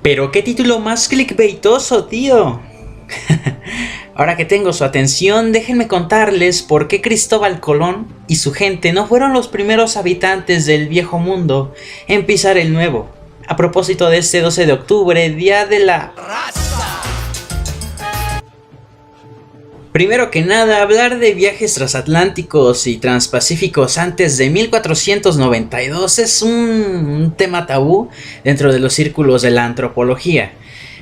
Pero qué título más clickbaitoso, tío. Ahora que tengo su atención, déjenme contarles por qué Cristóbal Colón y su gente no fueron los primeros habitantes del viejo mundo en pisar el nuevo. A propósito de este 12 de octubre, Día de la Raza. Primero que nada, hablar de viajes transatlánticos y transpacíficos antes de 1492 es un tema tabú dentro de los círculos de la antropología,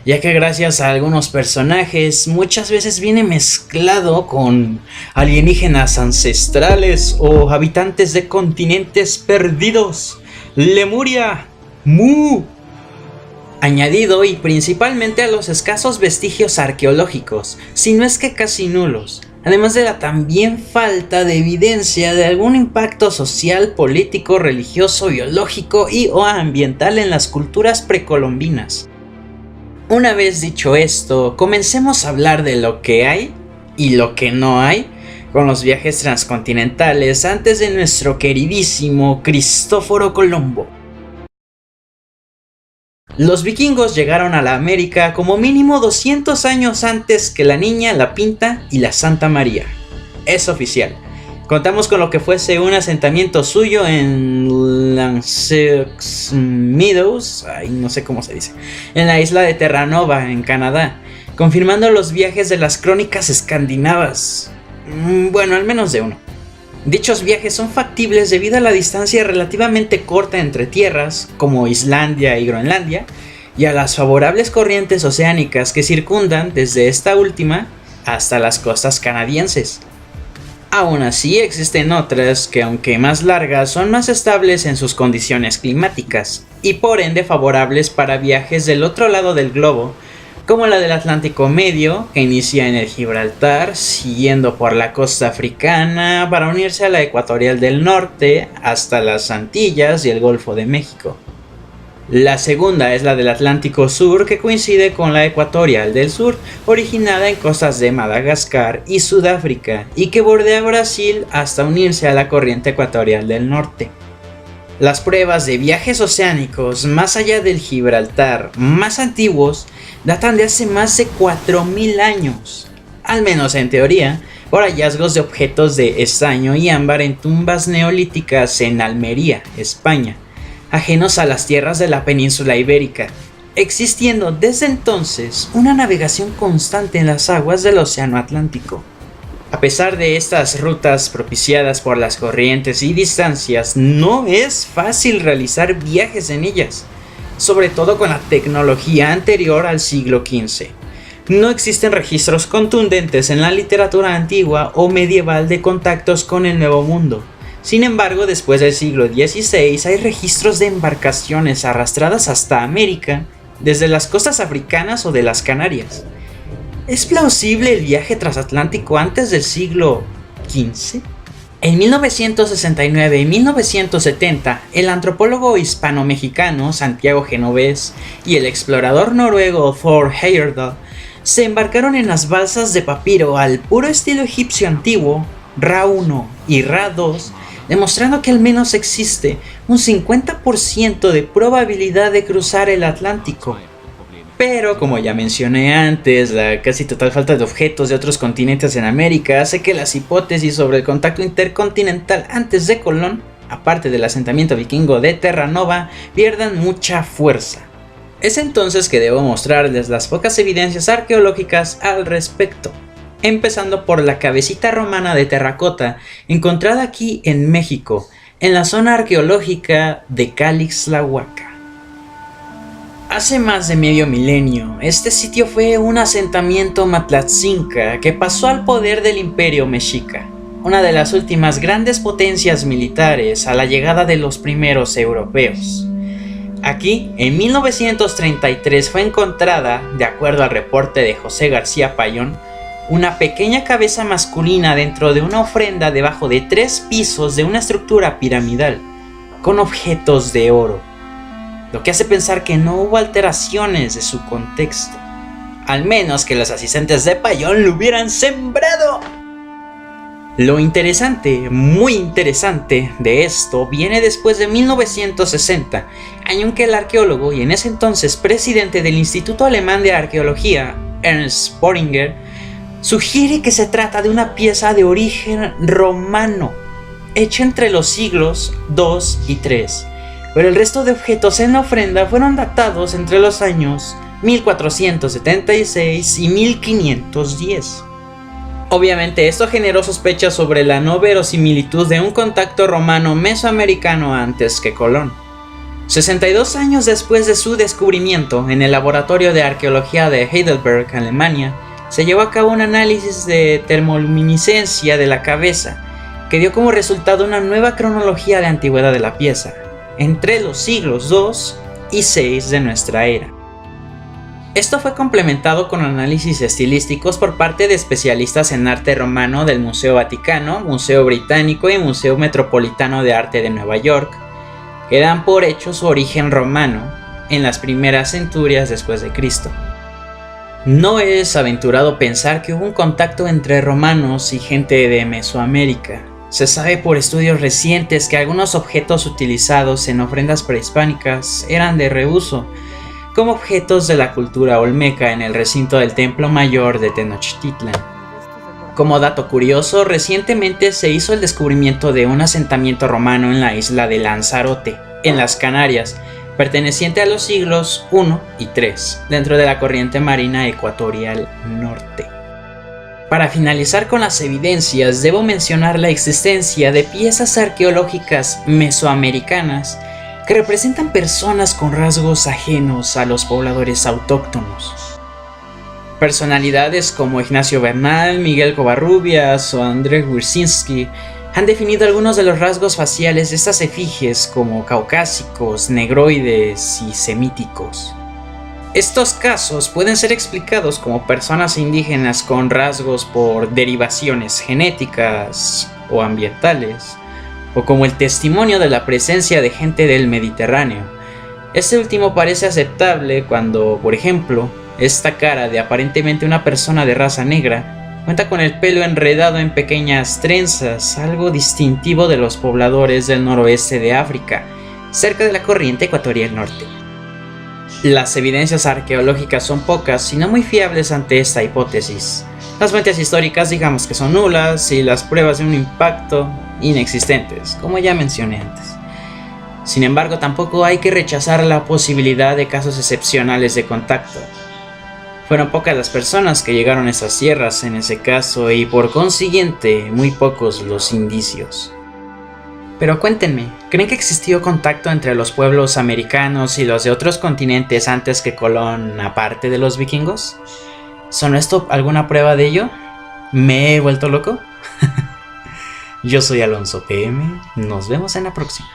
ya que gracias a algunos personajes muchas veces viene mezclado con alienígenas ancestrales o habitantes de continentes perdidos, Lemuria, Mu, añadido y principalmente a los escasos vestigios arqueológicos, si no es que casi nulos, además de la también falta de evidencia de algún impacto social, político, religioso, biológico y o ambiental en las culturas precolombinas. Una vez dicho esto, comencemos a hablar de lo que hay y lo que no hay con los viajes transcontinentales antes de nuestro queridísimo Cristóforo Colombo. Los vikingos llegaron a la América como mínimo 200 años antes que la Niña, la Pinta y la Santa María. Es oficial. Contamos con lo que fuese un asentamiento suyo en Lancex Meadows, no sé cómo se dice, en la isla de Terranova, en Canadá, confirmando los viajes de las crónicas escandinavas. Bueno, al menos de uno. Dichos viajes son factibles debido a la distancia relativamente corta entre tierras, como Islandia y Groenlandia, y a las favorables corrientes oceánicas que circundan desde esta última hasta las costas canadienses. Aún así, existen otras que, aunque más largas, son más estables en sus condiciones climáticas, y por ende favorables para viajes del otro lado del globo, como la del Atlántico Medio, que inicia en el Gibraltar, siguiendo por la costa africana para unirse a la ecuatorial del norte hasta las Antillas y el Golfo de México. La segunda es la del Atlántico Sur, que coincide con la ecuatorial del sur, originada en costas de Madagascar y Sudáfrica, y que bordea Brasil hasta unirse a la corriente ecuatorial del norte. Las pruebas de viajes oceánicos más allá del Gibraltar más antiguos datan de hace más de 4000 años, al menos en teoría, por hallazgos de objetos de estaño y ámbar en tumbas neolíticas en Almería, España, ajenos a las tierras de la península ibérica, existiendo desde entonces una navegación constante en las aguas del Océano Atlántico. A pesar de estas rutas propiciadas por las corrientes y distancias, no es fácil realizar viajes en ellas, sobre todo con la tecnología anterior al siglo XV. No existen registros contundentes en la literatura antigua o medieval de contactos con el Nuevo Mundo. Sin embargo, después del siglo XVI hay registros de embarcaciones arrastradas hasta América, desde las costas africanas o de las Canarias. ¿Es plausible el viaje transatlántico antes del siglo XV? En 1969 y 1970, el antropólogo hispano-mexicano Santiago Genovés y el explorador noruego Thor Heyerdahl se embarcaron en las balsas de papiro al puro estilo egipcio antiguo, Ra-1 y Ra-2, demostrando que al menos existe un 50% de probabilidad de cruzar el Atlántico. Pero, como ya mencioné antes, la casi total falta de objetos de otros continentes en América hace que las hipótesis sobre el contacto intercontinental antes de Colón, aparte del asentamiento vikingo de Terranova, pierdan mucha fuerza. Es entonces que debo mostrarles las pocas evidencias arqueológicas al respecto, empezando por la cabecita romana de terracota encontrada aquí en México, en la zona arqueológica de Calixtlahuaca. Hace más de medio milenio, este sitio fue un asentamiento matlatzinca que pasó al poder del Imperio Mexica, una de las últimas grandes potencias militares a la llegada de los primeros europeos. Aquí, en 1933 fue encontrada, de acuerdo al reporte de José García Payón, una pequeña cabeza masculina dentro de una ofrenda debajo de 3 pisos de una estructura piramidal, con objetos de oro, lo que hace pensar que no hubo alteraciones de su contexto, al menos que los asistentes de Payón lo hubieran sembrado. Lo interesante, muy interesante de esto viene después de 1960, año en que el arqueólogo y en ese entonces presidente del Instituto Alemán de Arqueología, Ernst Bohringer, sugiere que se trata de una pieza de origen romano, hecha entre los siglos II y III, pero el resto de objetos en la ofrenda fueron datados entre los años 1476 y 1510. Obviamente esto generó sospechas sobre la no verosimilitud de un contacto romano mesoamericano antes que Colón. 62 años después de su descubrimiento, en el laboratorio de arqueología de Heidelberg, Alemania, se llevó a cabo un análisis de termoluminiscencia de la cabeza, que dio como resultado una nueva cronología de antigüedad de la pieza, entre los siglos II y VI de nuestra era. Esto fue complementado con análisis estilísticos por parte de especialistas en arte romano del Museo Vaticano, Museo Británico y Museo Metropolitano de Arte de Nueva York, que dan por hecho su origen romano en las primeras centurias después de Cristo. No es aventurado pensar que hubo un contacto entre romanos y gente de Mesoamérica. Se sabe por estudios recientes que algunos objetos utilizados en ofrendas prehispánicas eran de reuso, como objetos de la cultura olmeca en el recinto del Templo Mayor de Tenochtitlan. Como dato curioso, recientemente se hizo el descubrimiento de un asentamiento romano en la isla de Lanzarote, en las Canarias, perteneciente a los siglos I y III, dentro de la corriente marina ecuatorial norte. Para finalizar con las evidencias, debo mencionar la existencia de piezas arqueológicas mesoamericanas que representan personas con rasgos ajenos a los pobladores autóctonos. Personalidades como Ignacio Bernal, Miguel Covarrubias o Andrzej Wiercinski han definido algunos de los rasgos faciales de estas efigies como caucásicos, negroides y semíticos. Estos casos pueden ser explicados como personas indígenas con rasgos por derivaciones genéticas o ambientales, o como el testimonio de la presencia de gente del Mediterráneo. Este último parece aceptable cuando, por ejemplo, esta cara de aparentemente una persona de raza negra cuenta con el pelo enredado en pequeñas trenzas, algo distintivo de los pobladores del noroeste de África, cerca de la corriente ecuatorial norte. Las evidencias arqueológicas son pocas y no muy fiables ante esta hipótesis. Las fuentes históricas digamos que son nulas y las pruebas de un impacto inexistentes, como ya mencioné antes. Sin embargo, tampoco hay que rechazar la posibilidad de casos excepcionales de contacto. Fueron pocas las personas que llegaron a esas tierras en ese caso y por consiguiente muy pocos los indicios. Pero cuéntenme, ¿creen que existió contacto entre los pueblos americanos y los de otros continentes antes que Colón, aparte de los vikingos? ¿Son esto alguna prueba de ello? ¿Me he vuelto loco? Yo soy Alonso PM, nos vemos en la próxima.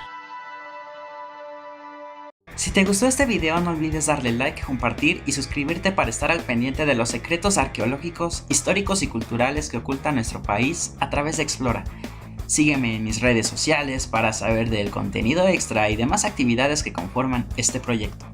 Si te gustó este video no olvides darle like, compartir y suscribirte para estar al pendiente de los secretos arqueológicos, históricos y culturales que oculta nuestro país a través de Explora. Sígueme en mis redes sociales para saber del contenido extra y demás actividades que conforman este proyecto.